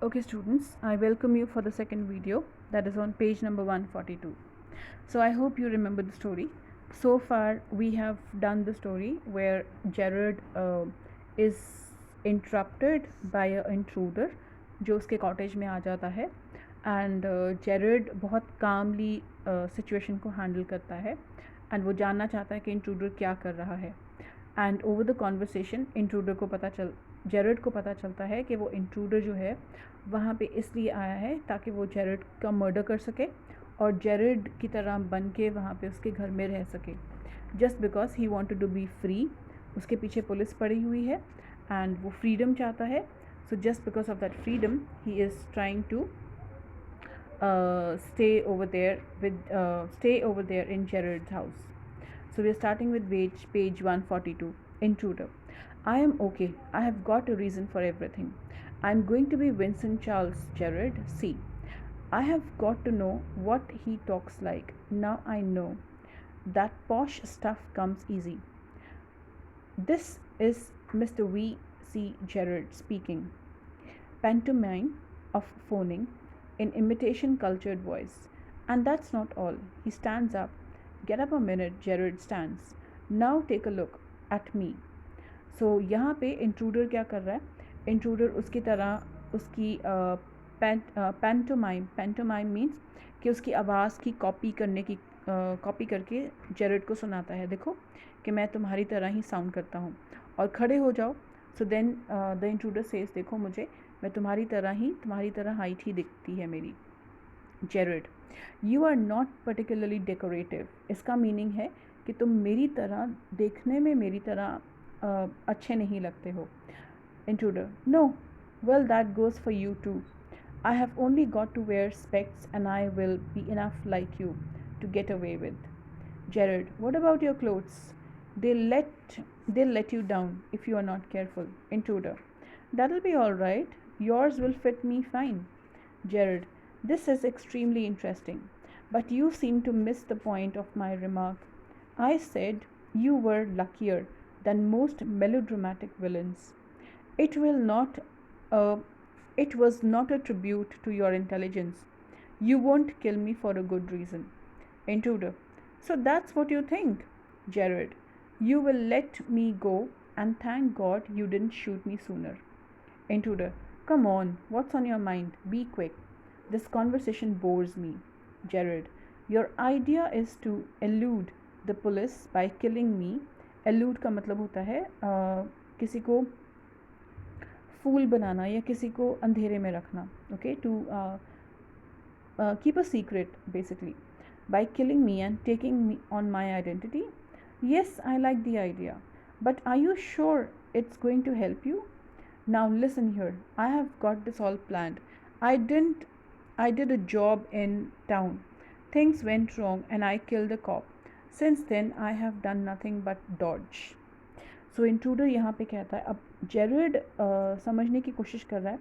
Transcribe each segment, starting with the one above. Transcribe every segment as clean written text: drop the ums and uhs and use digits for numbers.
Okay students, I welcome you for the second video that is on page number 142. So I hope you remember the story. So far we have done the story where Jared is interrupted by an intruder जो उसके cottage में आ जाता है and Jared बहुत कामली situation को handle करता है and वो जानना चाहता है कि इंट्रूडर क्या कर रहा है and over the conversation intruder को जेरेड को पता चलता है कि वो इंट्रूडर जो है वहाँ पे इसलिए आया है ताकि वो जेरेड का मर्डर कर सके और जेरेड की तरह बन के वहाँ पे उसके घर में रह सके just because he wanted to be free. उसके पीछे पुलिस पड़ी हुई है एंड वो फ्रीडम चाहता है। So just because of that freedom he is trying to stay over there in Jared's house. So we're starting with page 142. Intruder. I am okay. I have got a reason for everything. I'm going to be Vincent Charles Jared. See, I have got to know what he talks like. Now I know that posh stuff comes easy. This is Mr. V.C. Jared speaking. Pantomime of phoning in imitation cultured voice. And that's not all. He stands up. Get up a minute, Jared stands. Now take a look at me. So यहाँ पे intruder क्या कर रहा है? Intruder उसकी तरह उसकी pantomime means कि उसकी आवाज़ की कॉपी करके जेरेड को सुनाता है। देखो कि मैं तुम्हारी तरह ही साउंड करता हूँ और खड़े हो जाओ। So then the intruder says देखो मुझे मैं तुम्हारी तरह हाइट ही दिखती है मेरी। Jared, you are not particularly decorative. इसका मीनिंग है कि तुम मेरी तरह देखने में मेरी तरह अच्छे नहीं लगते हो। Intruder, no, well that goes for you too. I have only got to wear specs and I will be enough like you to get away with. Jared, what about your clothes? They'll let you down if you are not careful. Intruder, that'll be all right. Yours will fit me fine. Jared, this is extremely interesting, but you seem to miss the point of my remark. I said you were luckier than most melodramatic villains. It will not. Uh, it was not a tribute to your intelligence. You won't kill me for a good reason. Intruder, so that's what you think. Jared, you will let me go and thank God you didn't shoot me sooner. Intruder, come on, what's on your mind? Be quick. This conversation bores me. Jared, your idea is to elude the police by killing me. Elude का मतलब होता है किसी को फूल बनाना या किसी को अंधेरे में रखना. Okay, to keep a secret basically. By killing me and taking me on my identity? Yes, I like the idea. But are you sure it's going to help you? Now listen here. I have got this all planned. I did a job in town. Things went wrong and I killed a cop. Since then I have done nothing but dodge. So intruder यहाँ पे कहता है, अब Jared समझने की कोशिश कर रहा है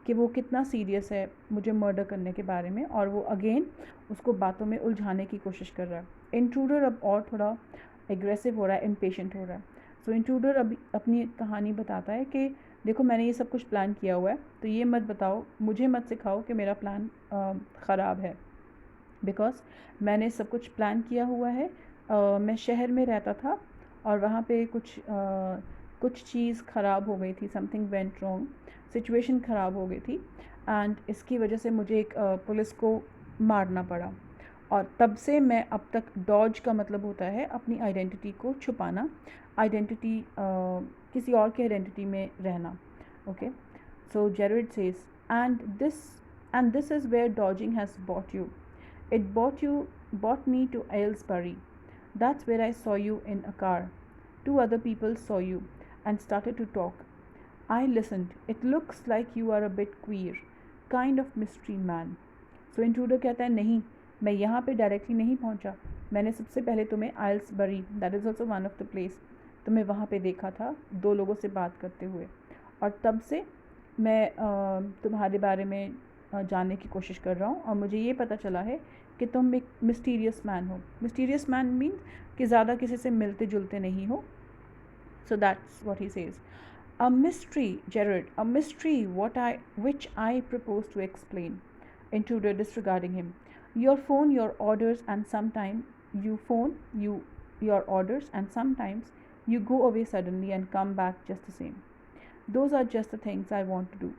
कि वो कितना सीरियस है मुझे मर्डर करने के बारे में और वो अगेन उसको बातों में उलझाने की कोशिश कर रहा है। इंट्रूडर अब और थोड़ा एग्रेसिव हो रहा है, इम्पेशेंट हो रहा है। सो इंट्रूडर अब अपनी कहानी बताता है कि देखो मैंने ये सब कुछ प्लान किया हुआ है, तो ये मत बताओ, मुझे मत सिखाओ कि मेरा प्लान ख़राब है, बिकॉज मैंने सब कुछ प्लान किया हुआ है। मैं शहर में रहता था और वहाँ पे कुछ चीज़ ख़राब हो गई थी, समथिंग वेंट रॉन्ग, सिचुएशन ख़राब हो गई थी एंड इसकी वजह से मुझे एक पुलिस को मारना पड़ा और तब से मैं अब तक डॉज का मतलब होता है अपनी आइडेंटिटी को छुपाना, आइडेंटिटी किसी और की आइडेंटिटी में रहना। Okay, so Jared says and this is where dodging has bought you. It brought me to Aylesbury. That's where I saw you in a car. 2 other people saw you and started to talk. I listened. It looks like you are a bit queer, kind of mystery man. So intruder कहता है नहीं, मैं यहाँ पे directly नहीं पहुँचा, मैंने सबसे पहले तुम्हें Aylesbury, that is also one of the place, तुम्हें वहाँ पे देखा था 2 लोगों से बात करते हुए और तब से मैं तुम्हारे बारे में जानने की कोशिश कर रहा हूँ और मुझे ये पता चला है कि तुम एक मिस्टीरियस मैन हो. मिस्टीरियस मैन मीन्स कि ज़्यादा किसी से मिलते जुलते नहीं हो. So that's what he says. A mystery, Jared, a mystery which I propose to explain. Intruder disregarding him. Your phone, your orders, and sometimes you phone you your orders, and sometimes you go away suddenly and come back just the same. Those are just the things I want to do.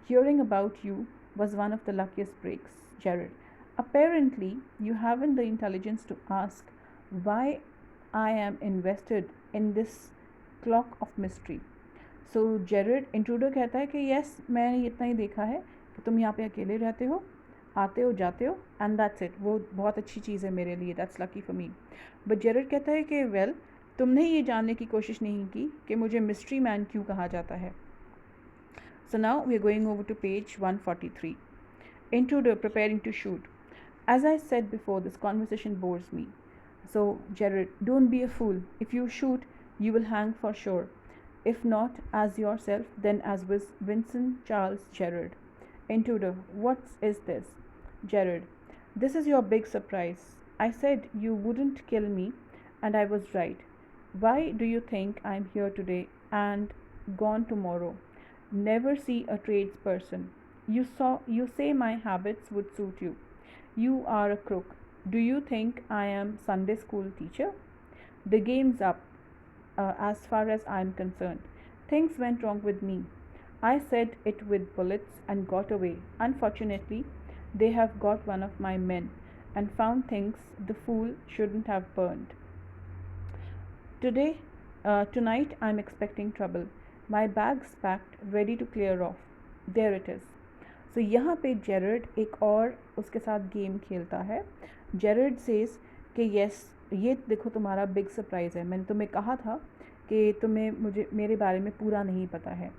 Hearing about you was one of the luckiest breaks, Jared. Apparently, you haven't the intelligence to ask why I am invested in this clock of mystery. So Jared intruder कहता है कि yes मैंने इतना ही देखा है कि तुम यहाँ पे अकेले रहते हो, आते हो जाते हो, एंड दैट्स इट. वो बहुत अच्छी चीज़ है मेरे लिए, that's lucky for me. But Jared कहता है कि वेल तुमने ये जानने की कोशिश नहीं की कि मुझे मिस्ट्री मैन क्यों कहा जाता है. So now we are going over to page 143. Intruder preparing to shoot. As I said before, this conversation bores me. So, Jared, don't be a fool. If you shoot, you will hang for sure. If not as yourself, then as Vincent Charles Jared. Intruder, what is this? Jared, this is your big surprise. I said you wouldn't kill me, and I was right. Why do you think I'm here today and gone tomorrow? Never see a tradesperson. You say my habits would suit you. You are a crook. Do you think I am Sunday school teacher? The game's up, as far as I'm concerned. Things went wrong with me. I said it with bullets and got away. Unfortunately, they have got one of my men and found things the fool shouldn't have burned. Tonight I'm expecting trouble. My bag's packed, ready to clear off. There it is. So यहाँ पे Jared एक और उसके साथ game खेलता है. Jared says कि yes ये देखो तुम्हारा बिग सरप्राइज़ है. मैंने तुम्हें कहा था कि तुम्हें मेरे बारे में पूरा नहीं पता है.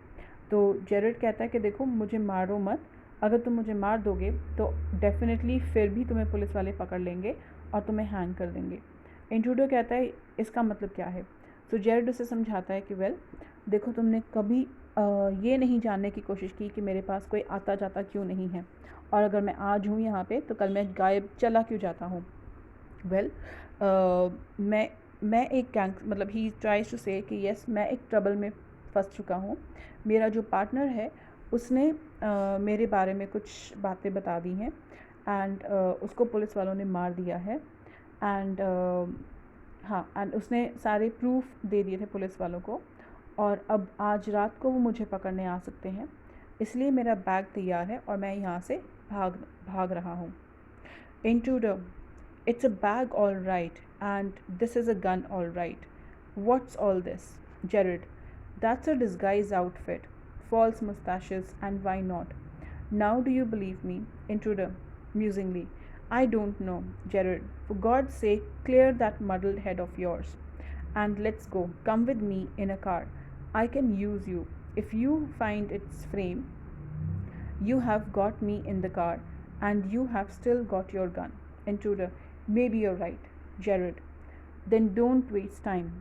तो जेरड कहता है कि देखो मुझे मारो मत. अगर तुम मुझे मार दोगे तो डेफिनेटली फिर भी तुम्हें पुलिस वाले पकड़ लेंगे और तुम्हें हैंग कर देंगे. इंट्रूडर कहता है इसका मतलब क्या है. तो जेरड उसे समझाता है कि वेल देखो तुमने कभी ये नहीं जानने की कोशिश की कि मेरे पास कोई आता जाता क्यों नहीं है, और अगर मैं आज हूँ यहाँ पे तो कल मैं गायब चला क्यों जाता हूँ. वेल मैं एक गैंग मतलब ही ट्राइज टू से कि यस मैं एक ट्रबल में फंस चुका हूँ. मेरा जो पार्टनर है उसने मेरे बारे में कुछ बातें बता दी हैं एंड उसको पुलिस वालों ने मार दिया है. एंड हाँ एंड उसने सारे प्रूफ दे दिए थे पुलिस वालों को, और अब आज रात को वो मुझे पकड़ने आ सकते हैं. इसलिए मेरा बैग तैयार है और मैं यहाँ से भाग रहा हूँ. Intruder, it's a bag all right and this is a gun all right. What's all this? Jared, that's a disguise outfit, false mustaches, and why not? Now do you believe me? Intruder, musingly. I don't know. Jared, for God's sake, clear that muddled head of yours. And let's go. Come with me in a car. I can use you. If you find its frame, you have got me in the car, and you have still got your gun. Intruder, maybe you're right. Jared, then don't waste time.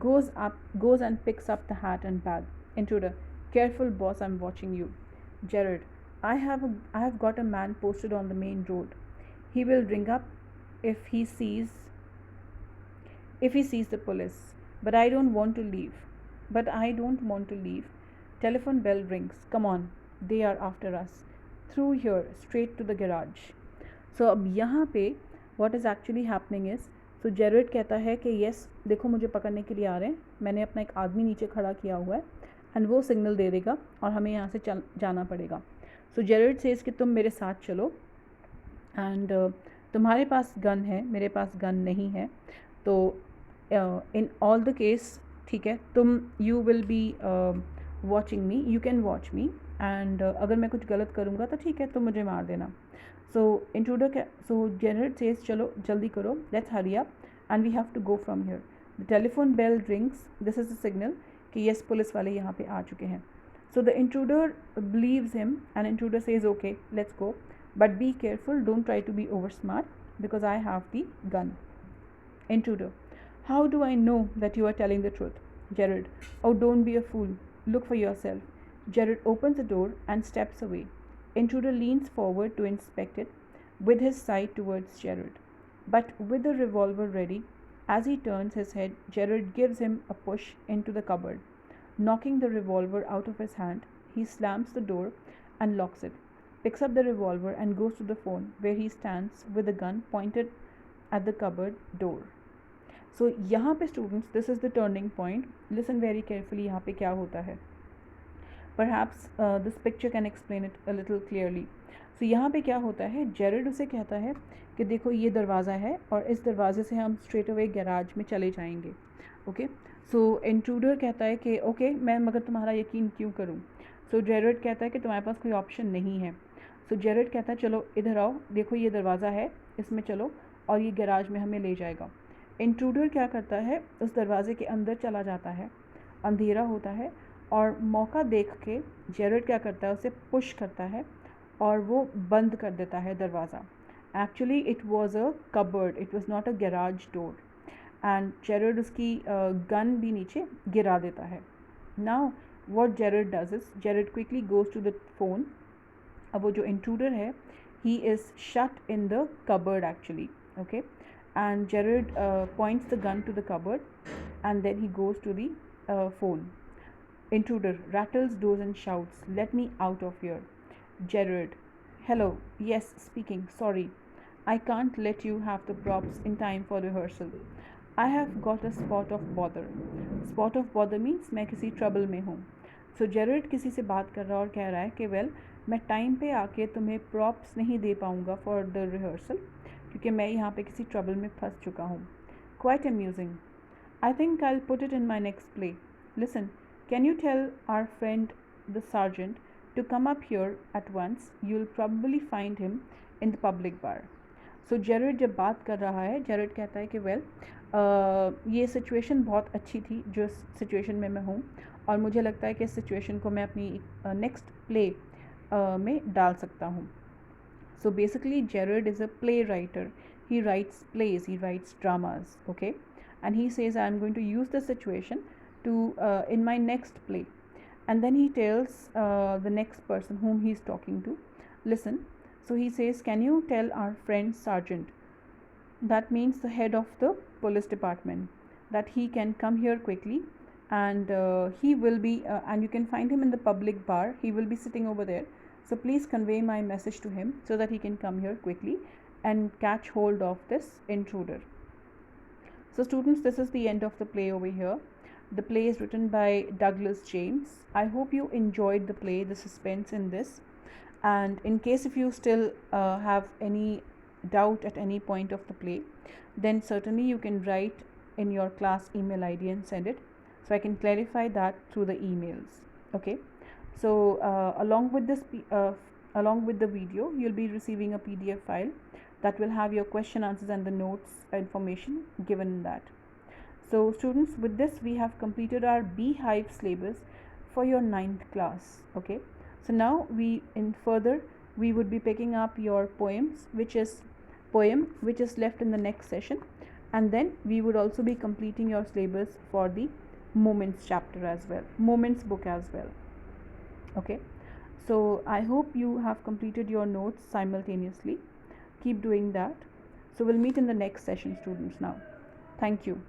Goes and picks up the hat and bag. Intruder, careful boss, I'm watching you. Jared, I have got a man posted on the main road. He will ring up if he sees the police. But I don't want to leave. Telephone bell rings. Come on, they are after us. Through here, straight to the garage. So अब यहाँ पे what is actually happening is, so Jared कहता है कि yes देखो मुझे पकड़ने के लिए आ रहे हैं. मैंने अपना एक आदमी नीचे खड़ा किया हुआ है एंड वो सिग्नल दे देगा और हमें यहाँ से जाना पड़ेगा. सो जेरेड सेज कि तुम मेरे साथ चलो एंड तुम्हारे पास गन है, मेरे पास गन नहीं है. तो इन ऑल द केस ठीक है, तुम you will be watching me, you can watch me, and अगर मैं कुछ गलत करूँगा तो ठीक है तुम मुझे मार देना. So intruder so Jared says चलो जल्दी करो, let's hurry up and we have to go from here. The telephone bell rings. This is the signal कि यस पुलिस वाले यहाँ पे आ चुके हैं. So the intruder believes him and intruder says okay let's go, but be careful, don't try to be over smart because I have the gun. Intruder, how do I know that you are telling the truth? Jared, oh don't be a fool, look for yourself. Jared opens the door and steps away. Intruder leans forward to inspect it with his side towards Jared, but with the revolver ready. As he turns his head, Jared gives him a push into the cupboard. Knocking the revolver out of his hand, he slams the door and locks it, picks up the revolver and goes to the phone, where he stands with the gun pointed at the cupboard door. So यहाँ पे students, this is the turning point. Listen very carefully, यहाँ पे क्या होता है. Perhaps this picture can explain it a little clearly. So यहाँ पे क्या होता है, जेरेड उसे कहता है कि देखो ये दरवाज़ा है और इस दरवाजे से हम स्ट्रेट अवे गैराज में चले जाएंगे. ओके, सो इंट्रूडर कहता है कि ओके मैं मगर तुम्हारा यकीन क्यों करूँ. सो जेरेड कहता है कि तुम्हारे पास कोई ऑप्शन नहीं है. सो जेरेड कहता है चलो इधर आओ, देखो ये दरवाज़ा है, इसमें चलो और ये गैराज में हमें ले जाएगा. इंट्रूडर क्या करता है, उस दरवाज़े के अंदर चला जाता है, अंधेरा होता है और मौका देख के जेरेड क्या करता है, उसे पुश करता है और वो बंद कर देता है दरवाज़ा. Actually it was a cupboard, it was not a garage door. And Jared उसकी गन भी नीचे गिरा देता है. Now what Jared does is, Jared quickly goes to the phone. अब वो जो इंट्रूडर है, he is shut in the cupboard actually. Okay, and Jared points the gun to the cupboard and then he goes to the phone. Intruder rattles doors and shouts, "Let me out of here." Jared, "Hello, yes, speaking. Sorry, I can't let you have the props in time for rehearsal. I have got a spot of bother." Spot of bother means मैं किसी trouble में हूँ. So Jared किसी से बात कर रहा और कह रहा है कि well मैं टाइम पे आके तुम्हें props नहीं दे पाऊँगा for the rehearsal क्योंकि मैं यहाँ पे किसी trouble में फंस चुका हूँ. Quite amusing. I think I'll put it in my next play. Listen, can you tell our friend the sergeant to come up here at once? You'll probably find him in the public bar. So Jared जब बात कर रहा है, Jared कहता है कि well ये situation बहुत अच्छी थी जो सिचुएशन में मैं हूँ और मुझे लगता है कि इस सिचुएशन को मैं अपनी नेक्स्ट प्ले में डाल सकता हूँ. So basically Jared is a playwriter. He writes plays, he writes dramas, okay? And he says I'm going to use the situation to in my next play. And then he tells the next person whom he's talking to, listen. So he says, can you tell our friend sergeant, that means the head of the police department, that he can come here quickly and he will be and you can find him in the public bar, he will be sitting over there. So please convey my message to him so that he can come here quickly and catch hold of this intruder. So students, this is the end of the play over here. The play is written by Douglas James. I hope you enjoyed the play, the suspense in this. And in case if you still have any doubt at any point of the play, then certainly you can write in your class email ID and send it, so I can clarify that through the emails. Okay, so along with the video, you'll be receiving a PDF file that will have your question answers and the notes information given in that. So students, with this we have completed our Beehive syllabus for your 9th class. Okay, so now we would be picking up your poem which is left in the next session, and then we would also be completing your syllabus for the Moments chapter as well, Moments book as well. Okay, so I hope you have completed your notes simultaneously. Keep doing that. So we'll meet in the next session, students. Now, thank you.